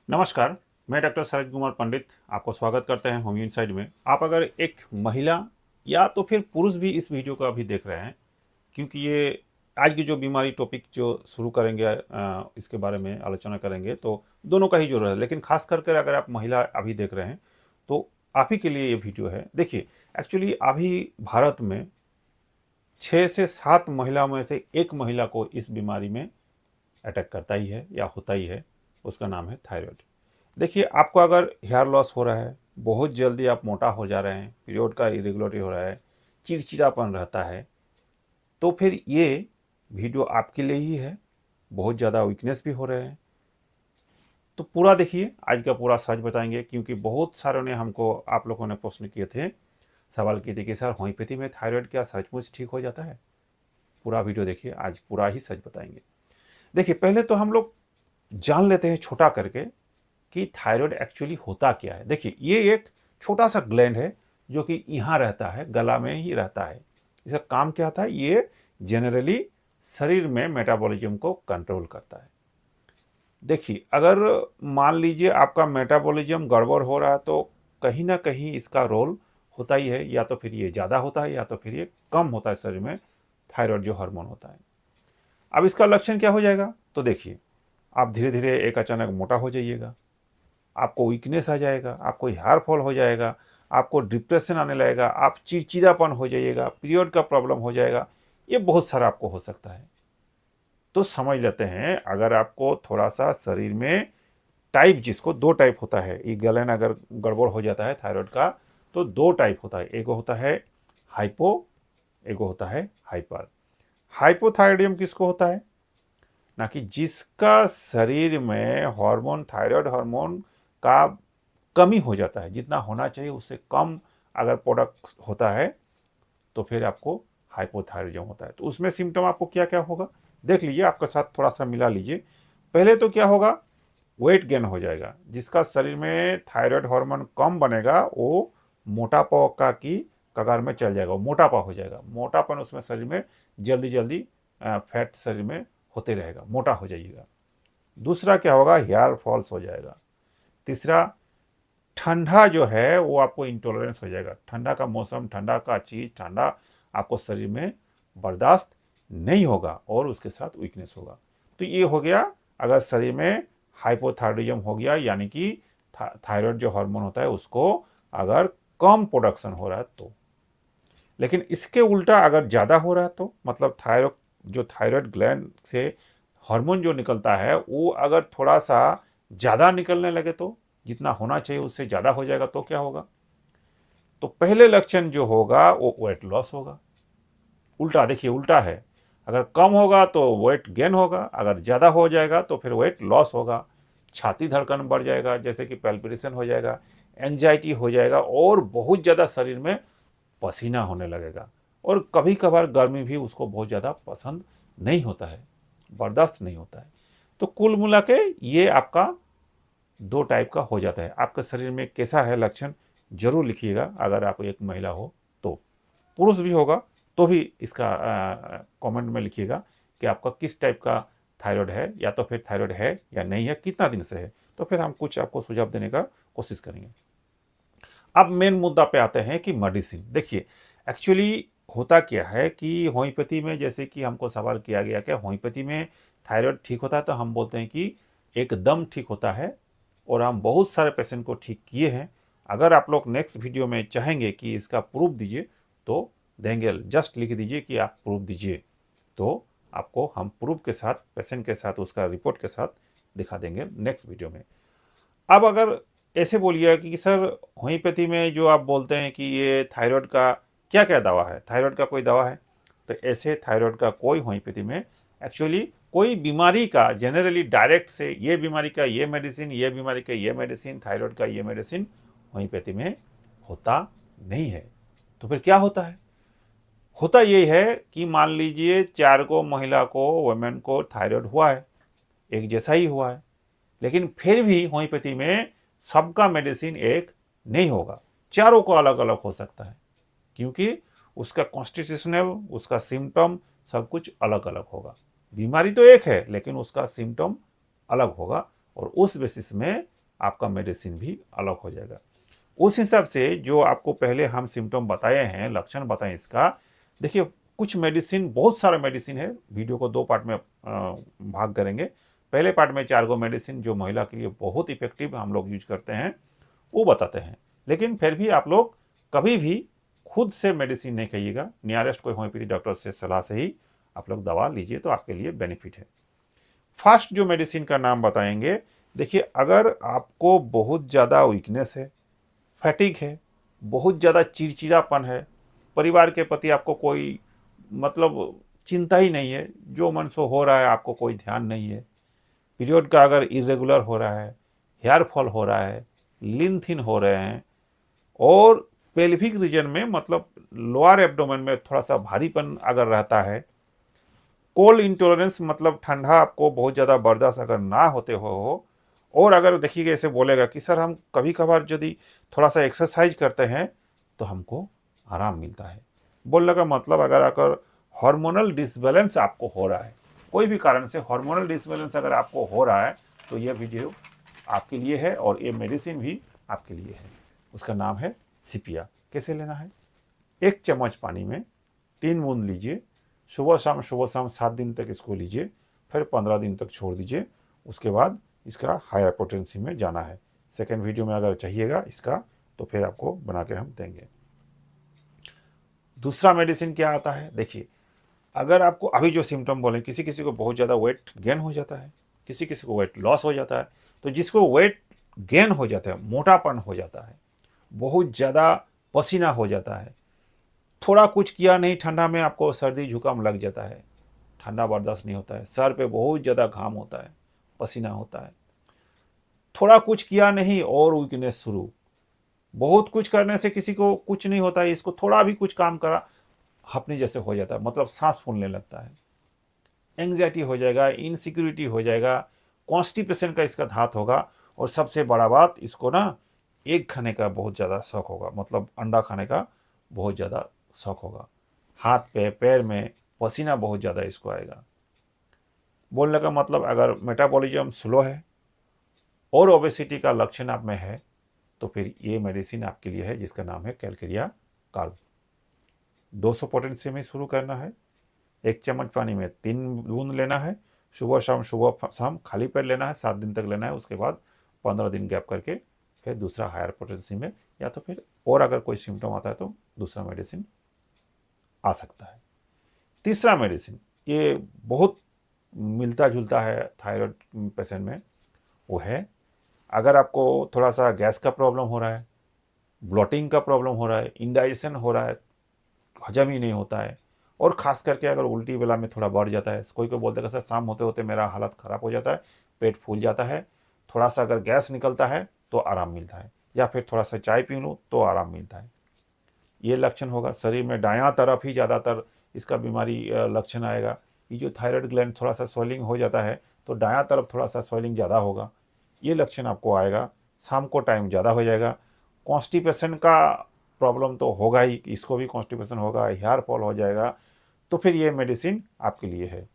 नमस्कार, मैं डॉक्टर शरद कुमार पंडित आपको स्वागत करते हैं होम्यो इनसाइड में। आप अगर एक महिला या तो फिर पुरुष भी इस वीडियो को अभी देख रहे हैं, क्योंकि ये आज की जो बीमारी टॉपिक जो शुरू करेंगे, इसके बारे में आलोचना करेंगे, तो दोनों का ही ज़रूरत है। लेकिन खास करके अगर आप महिला अभी देख रहे हैं, तो आप ही के लिए ये वीडियो है। देखिए, एक्चुअली अभी भारत में 6 से 7 महिला में से 1 महिला को इस बीमारी में अटैक करता ही है या होता ही है। उसका नाम है थायराइड। देखिए, आपको अगर हेयर लॉस हो रहा है, बहुत जल्दी आप मोटा हो जा रहे हैं, पीरियड का इरेगुलरिटी हो रहा है, चिड़चिड़ापन रहता है, तो फिर ये वीडियो आपके लिए ही है। बहुत ज़्यादा वीकनेस भी हो रहे हैं, तो पूरा देखिए, आज का पूरा सच बताएंगे, क्योंकि बहुत सारों ने हमको, आप लोगों ने प्रश्न किए थे, सवाल किए थे कि सर होम्योपैथी में थायराइड क्या सचमुच ठीक हो जाता है? पूरा वीडियो देखिए, आज पूरा ही सच बताएंगे। देखिए, पहले तो हम लोग जान लेते हैं छोटा करके कि थायराइड एक्चुअली होता क्या है। देखिए, ये एक छोटा सा ग्लैंड है जो कि यहाँ रहता है, गला में ही रहता है। इसका काम क्या था? ये जनरली शरीर में मेटाबॉलिज्म को कंट्रोल करता है। देखिए, अगर मान लीजिए आपका मेटाबॉलिज्म गड़बड़ हो रहा है, तो कहीं ना कहीं इसका रोल होता ही है। या तो फिर ये ज़्यादा होता है या तो फिर ये कम होता है शरीर में, थायराइड जो हार्मोन होता है। अब इसका लक्षण क्या हो जाएगा? तो देखिए, आप धीरे धीरे एक अचानक मोटा हो जाइएगा, आपको वीकनेस आ जाएगा, आपको हेयर फॉल हो जाएगा, आपको डिप्रेशन आने लगेगा, आप चिड़चिड़ापन हो जाइएगा, पीरियड का प्रॉब्लम हो जाएगा। ये बहुत सारा आपको हो सकता है। तो समझ लेते हैं, अगर आपको थोड़ा सा शरीर में टाइप, जिसको 2 टाइप होता है, ये गलन अगर गड़बड़ हो जाता है थायराइड का, तो 2 टाइप होता है। एक होता है हाइपो, एक होता है हाइपर। हाइपोथायराइडिज्म किसको होता है? ना कि जिसका शरीर में हार्मोन, थायराइड हार्मोन का कमी हो जाता है, जितना होना चाहिए उससे कम अगर प्रोडक्ट होता है, तो फिर आपको हाइपोथायराइडिज्म होता है। तो उसमें सिम्टम आपको क्या क्या होगा, देख लीजिए, आपके साथ थोड़ा सा मिला लीजिए। पहले तो क्या होगा? वेट गेन हो जाएगा। जिसका शरीर में थायराइड हार्मोन कम बनेगा, वो मोटापा का की कगार में चल जाएगा, वो मोटापा हो जाएगा। मोटापन उसमें शरीर में जल्दी जल्दी फैट शरीर में होते रहेगा, मोटा हो जाइएगा। दूसरा क्या होगा? हेयर फॉल्स हो जाएगा। तीसरा, ठंडा जो है वो आपको इंटॉलरेंस हो जाएगा। ठंडा का मौसम, ठंडा का चीज़, ठंडा आपको शरीर में बर्दाश्त नहीं होगा और उसके साथ वीकनेस होगा। तो ये हो गया, अगर शरीर में हाइपोथायराइडिज्म हो गया, यानी कि थायराइड जो हार्मोन होता है उसको अगर कम प्रोडक्शन हो रहा है तो। लेकिन इसके उल्टा अगर ज़्यादा हो रहा है, तो मतलब थायराइड ग्लैंड से हार्मोन जो निकलता है वो अगर थोड़ा सा ज़्यादा निकलने लगे, तो जितना होना चाहिए उससे ज़्यादा हो जाएगा, तो क्या होगा? तो पहले लक्षण जो होगा वो वेट लॉस होगा। उल्टा देखिए, उल्टा है। अगर कम होगा तो वेट गेन होगा, अगर ज़्यादा हो जाएगा तो फिर वेट लॉस होगा। छाती धड़कन बढ़ जाएगा, जैसे कि पैल्पिटेशन हो जाएगा, एंजाइटी हो जाएगा, और बहुत ज़्यादा शरीर में पसीना होने लगेगा। और कभी कभार गर्मी भी उसको बहुत ज़्यादा पसंद नहीं होता है, बर्दाश्त नहीं होता है। तो कुल मिला के ये आपका 2 टाइप का हो जाता है। आपके शरीर में कैसा है लक्षण, जरूर लिखिएगा। अगर आप एक महिला हो तो, पुरुष भी होगा तो भी इसका कमेंट में लिखिएगा कि आपका किस टाइप का थायराइड है, या तो फिर थायराइड है या नहीं है, कितना दिन से है, तो फिर हम कुछ आपको सुझाव देने का कोशिश करेंगे। अब मेन मुद्दा पे आते हैं कि मेडिसिन। देखिए, एक्चुअली होता क्या है कि होम्योपैथी में, जैसे कि हमको सवाल किया गया कि होम्योपैथी में थायराइड ठीक होता है, तो हम बोलते हैं कि एकदम ठीक होता है, और हम बहुत सारे पेशेंट को ठीक किए हैं। अगर आप लोग नेक्स्ट वीडियो में चाहेंगे कि इसका प्रूफ दीजिए, तो देंगे। जस्ट लिख दीजिए कि आप प्रूफ दीजिए, तो आपको हम प्रूफ के साथ, पेशेंट के साथ, उसका रिपोर्ट के साथ दिखा देंगे नेक्स्ट वीडियो में। अब अगर ऐसे बोलिएगा कि सर होम्योपैथी में जो आप बोलते हैं कि ये थायराइड का क्या क्या दवा है, थायराइड का कोई दवा है? तो ऐसे थायराइड का कोई होम्योपैथी में एक्चुअली कोई बीमारी का जनरली डायरेक्ट से ये बीमारी का ये मेडिसिन, ये बीमारी का ये मेडिसिन, थायराइड का ये मेडिसिन होम्योपैथी में होता नहीं है। तो फिर क्या होता है? होता ये है कि मान लीजिए 4 को महिला को, वुमेन को थायराइड हुआ है, एक जैसा ही हुआ है, लेकिन फिर भी होम्योपैथी में सबका मेडिसिन एक नहीं होगा, चारों को अलग अलग हो सकता है, क्योंकि उसका कॉन्स्टिट्यूशनल, उसका सिम्टम सब कुछ अलग अलग होगा। बीमारी तो एक है, लेकिन उसका सिम्टम अलग होगा, और उस बेसिस में आपका मेडिसिन भी अलग हो जाएगा। उस हिसाब से जो आपको पहले हम सिम्टम बताए हैं, लक्षण बताए इसका, देखिए कुछ मेडिसिन, बहुत सारा मेडिसिन है, वीडियो को 2 पार्ट में भाग करेंगे। पहले पार्ट में 4 गो मेडिसिन जो महिला के लिए बहुत इफेक्टिव हम लोग यूज करते हैं वो बताते हैं। लेकिन फिर भी आप लोग कभी भी खुद से मेडिसिन नहीं खाइएगा, नियरेस्ट कोई होम्योपैथी डॉक्टर से सलाह से ही आप लोग दवा लीजिए तो आपके लिए बेनिफिट है। फर्स्ट जो मेडिसिन का नाम बताएंगे, देखिए अगर आपको बहुत ज़्यादा वीकनेस है, फैटिग है, बहुत ज़्यादा चिड़चिड़ापन है, परिवार के प्रति आपको कोई मतलब चिंता ही नहीं है, जो मन सो हो रहा है, आपको कोई ध्यान नहीं है, पीरियड का अगर इरेगुलर हो रहा है, हेयर फॉल हो रहा है, लीन थिन हो रहे हैं, और पेल्विक रीजन में मतलब लोअर एब्डोमेन में थोड़ा सा भारीपन अगर रहता है, कोल्ड इंटॉलरेंस मतलब ठंडा आपको बहुत ज़्यादा बर्दाश्त अगर ना होते हो, और अगर देखिएगा ऐसे बोलेगा कि सर हम कभी कभार यदि थोड़ा सा एक्सरसाइज करते हैं तो हमको आराम मिलता है। बोलने का मतलब अगर हार्मोनल डिसबैलेंस आपको हो रहा है, कोई भी कारण से हार्मोनल डिसबैलेंस अगर आपको हो रहा है, तो ये वीडियो आपके लिए है और ये मेडिसिन भी आपके लिए है। उसका नाम है सिपिया। कैसे लेना है? 1 चम्मच पानी में 3 बूंद लीजिए, सुबह शाम 7 दिन तक इसको लीजिए, फिर 15 दिन तक छोड़ दीजिए। उसके बाद इसका हायर पोटेंसी में जाना है। सेकेंड वीडियो में अगर चाहिएगा इसका तो फिर आपको बना के हम देंगे। दूसरा मेडिसिन क्या आता है, देखिए अगर आपको अभी जो सिम्टम बोले, किसी किसी को बहुत ज़्यादा वेट गेन हो जाता है, किसी किसी को वेट लॉस हो जाता है, तो जिसको वेट गेन हो जाता है, मोटापन हो जाता है, बहुत ज़्यादा पसीना हो जाता है, थोड़ा कुछ किया नहीं ठंडा में आपको सर्दी जुकाम लग जाता है, ठंडा बर्दाश्त नहीं होता है, सर पे बहुत ज़्यादा घाम होता है, पसीना होता है, थोड़ा कुछ किया नहीं और वीकनेस शुरू, बहुत कुछ करने से किसी को कुछ नहीं होता है, इसको थोड़ा भी कुछ काम करा हपनी जैसे हो जाता है, मतलब सांस फूलने लगता है, एंग्जाइटी हो जाएगा, इनसिक्योरिटी हो जाएगा, कॉन्स्टिपेशन का इसका धात होगा, और सबसे बड़ा बात इसको ना एग खाने का बहुत ज़्यादा शौक होगा, मतलब अंडा खाने का बहुत ज़्यादा शौक होगा, हाथ पे पैर में पसीना बहुत ज़्यादा इसको आएगा। बोलने का मतलब अगर मेटाबॉलिज्म स्लो है और ओबेसिटी का लक्षण आप में है तो फिर ये मेडिसिन आपके लिए है, जिसका नाम है कैलकेरिया कार्ब। 200 पोटेंसी में शुरू करना है, 1 चम्मच पानी में 3 बूंद लेना है, सुबह शाम खाली पेट लेना है, 7 दिन तक लेना है। उसके बाद 15 दिन गैप करके फिर दूसरा हायर पोटेंसी में, या तो फिर और अगर कोई सिम्टम आता है तो दूसरा मेडिसिन आ सकता है। तीसरा मेडिसिन ये बहुत मिलता जुलता है थायराइड पेशेंट में, वो है अगर आपको थोड़ा सा गैस का प्रॉब्लम हो रहा है, ब्लोटिंग का प्रॉब्लम हो रहा है, इंडाइजेशन हो रहा है, हजम ही नहीं होता है, और ख़ास करके अगर उल्टी वेला में थोड़ा बढ़ जाता है, कोई कोई बोलते हैं सर शाम होते होते मेरा हालत ख़राब हो जाता है, पेट फूल जाता है, थोड़ा सा अगर गैस निकलता है तो आराम मिलता है, या फिर थोड़ा सा चाय पी लूँ तो आराम मिलता है, ये लक्षण होगा। शरीर में दायां तरफ ही ज़्यादातर इसका बीमारी लक्षण आएगा। ये जो थायराइड ग्लैंड थोड़ा सा स्वेलिंग हो जाता है तो दायां तरफ थोड़ा सा स्वेलिंग ज़्यादा होगा, ये लक्षण आपको आएगा। शाम को टाइम ज़्यादा हो जाएगा। कॉन्स्टिपेशन का प्रॉब्लम तो होगा ही, इसको भी कॉन्स्टिपेशन होगा, हेयर फॉल हो जाएगा, तो फिर ये मेडिसिन आपके लिए है।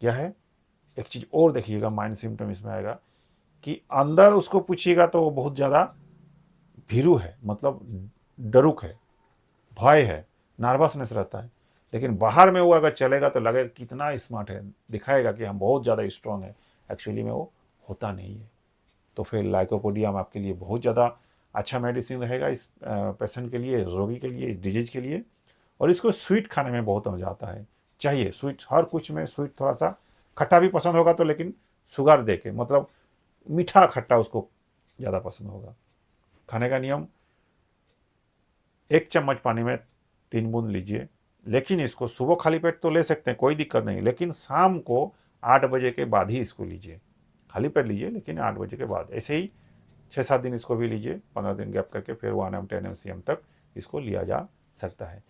क्या है, एक चीज़ और देखिएगा, माइंड सिम्टम इसमें आएगा कि अंदर उसको पूछिएगा तो वो बहुत ज़्यादा भीरू है, मतलब डरुक है, भय है, नर्वसनेस रहता है, लेकिन बाहर में वो अगर चलेगा तो लगेगा कितना स्मार्ट है, दिखाएगा कि हम बहुत ज़्यादा स्ट्रांग है, एक्चुअली में वो होता नहीं है। तो फिर लाइकोपोडियम आपके लिए बहुत ज़्यादा अच्छा मेडिसिन रहेगा इस पेशेंट के लिए, रोगी के लिए, इस डिजीज के लिए। और इसको स्वीट खाने में बहुत मज़ा आता है, चाहिए स्वीट, हर कुछ में स्वीट, थोड़ा सा खट्टा भी पसंद होगा तो, लेकिन शुगर दे के, मतलब मीठा खट्टा उसको ज़्यादा पसंद होगा। खाने का नियम, 1 चम्मच पानी में 3 बूंद लीजिए, लेकिन इसको सुबह खाली पेट तो ले सकते हैं, कोई दिक्कत नहीं, लेकिन शाम को 8 बजे के बाद ही इसको लीजिए, खाली पेट लीजिए लेकिन 8 बजे के बाद। ऐसे ही 6-7 दिन इसको भी लीजिए, 15 दिन गैप करके फिर 1 mg 10 mcm तक इसको लिया जा सकता है।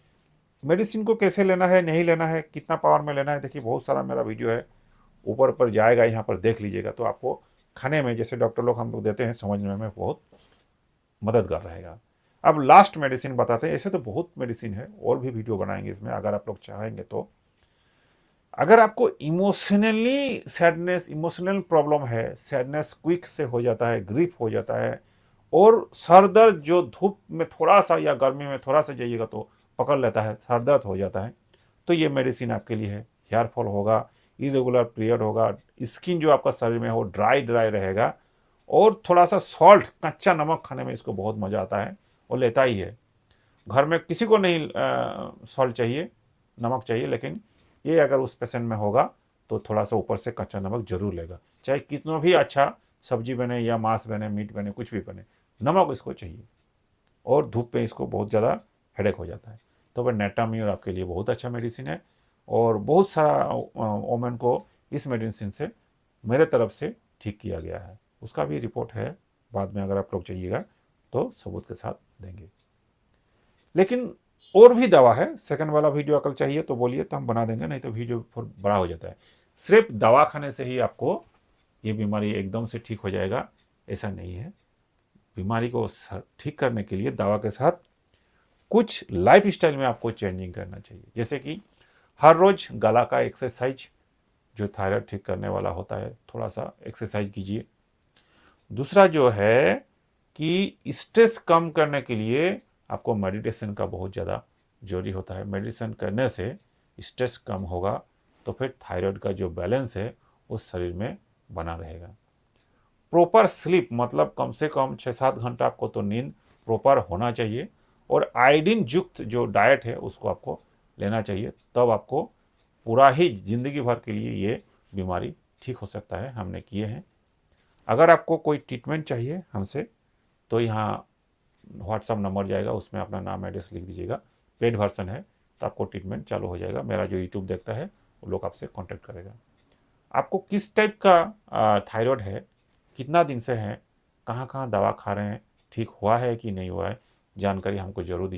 मेडिसिन को कैसे लेना है, नहीं लेना है, कितना पावर में लेना है, देखिए बहुत सारा मेरा वीडियो है, ऊपर ऊपर जाएगा, यहाँ पर देख लीजिएगा तो आपको खाने में, जैसे डॉक्टर लोग हम लोग देते हैं, समझने में बहुत मददगार रहेगा। अब लास्ट मेडिसिन बताते हैं, ऐसे तो बहुत मेडिसिन है, और भी वीडियो बनाएंगे इसमें अगर आप लोग चाहेंगे तो। अगर आपको इमोशनली सैडनेस, इमोशनल प्रॉब्लम है, सैडनेस क्विक से हो जाता है, ग्रीफ हो जाता है, और सर दर्द जो धूप में थोड़ा सा या गर्मी में थोड़ा सा जाइएगा तो पकड़ लेता है, सर दर्द हो जाता है, तो ये मेडिसिन आपके लिए है। हेयर फॉल होगा, इरेगुलर पीरियड होगा, स्किन जो आपका शरीर में हो ड्राई ड्राई रहेगा, और थोड़ा सा सॉल्ट, कच्चा नमक खाने में इसको बहुत मज़ा आता है और लेता ही है। घर में किसी को नहीं सॉल्ट चाहिए, नमक चाहिए, लेकिन ये अगर उस पेशेंट में होगा तो थोड़ा सा ऊपर से कच्चा नमक जरूर लेगा, चाहे कितना भी अच्छा सब्जी बने या मांस बने, मीट बने, कुछ भी बने, नमक इसको चाहिए। और धूप पे इसको बहुत ज़्यादा हेडेक हो जाता है। तो वह नेटाम्यूर आपके लिए बहुत अच्छा मेडिसिन है, और बहुत सारा वोमेन को इस मेडिसिन से मेरे तरफ से ठीक किया गया है। उसका भी रिपोर्ट है, बाद में अगर आप लोग चाहिएगा तो सबूत के साथ देंगे। लेकिन और भी दवा है, सेकंड वाला वीडियो अकल चाहिए तो बोलिए, तो हम बना देंगे, नहीं तो वीडियो फिर बड़ा हो जाता है। सिर्फ दवा खाने से ही आपको ये बीमारी एकदम से ठीक हो जाएगा ऐसा नहीं है। बीमारी को ठीक करने के लिए दवा के साथ कुछ लाइफ स्टाइल में आपको चेंजिंग करना चाहिए, जैसे कि हर रोज गला का एक्सरसाइज जो थायराइड ठीक करने वाला होता है, थोड़ा सा एक्सरसाइज कीजिए। दूसरा जो है कि स्ट्रेस कम करने के लिए आपको मेडिटेशन का बहुत ज़्यादा जरूरी होता है। मेडिटेशन करने से स्ट्रेस कम होगा तो फिर थायराइड का जो बैलेंस है उस शरीर में बना रहेगा। प्रॉपर स्लीप, मतलब कम से कम 6-7 घंटा आपको तो नींद प्रॉपर होना चाहिए, और आयोडीन युक्त जो डाइट है उसको आपको लेना चाहिए, तब आपको पूरा ही ज़िंदगी भर के लिए ये बीमारी ठीक हो सकता है। हमने किए हैं। अगर आपको कोई ट्रीटमेंट चाहिए हमसे तो यहाँ व्हाट्सअप नंबर जाएगा, उसमें अपना नाम एड्रेस लिख दीजिएगा, पेड वर्जन है तो आपको ट्रीटमेंट चालू हो जाएगा। मेरा जो यूट्यूब देखता है वो लोग आपसे कांटेक्ट करेगा। आपको किस टाइप का थायराइड है, कितना दिन से है, कहाँ कहाँ दवा खा रहे हैं, ठीक हुआ है कि नहीं हुआ है, जानकारी हमको जरूर दीजिए।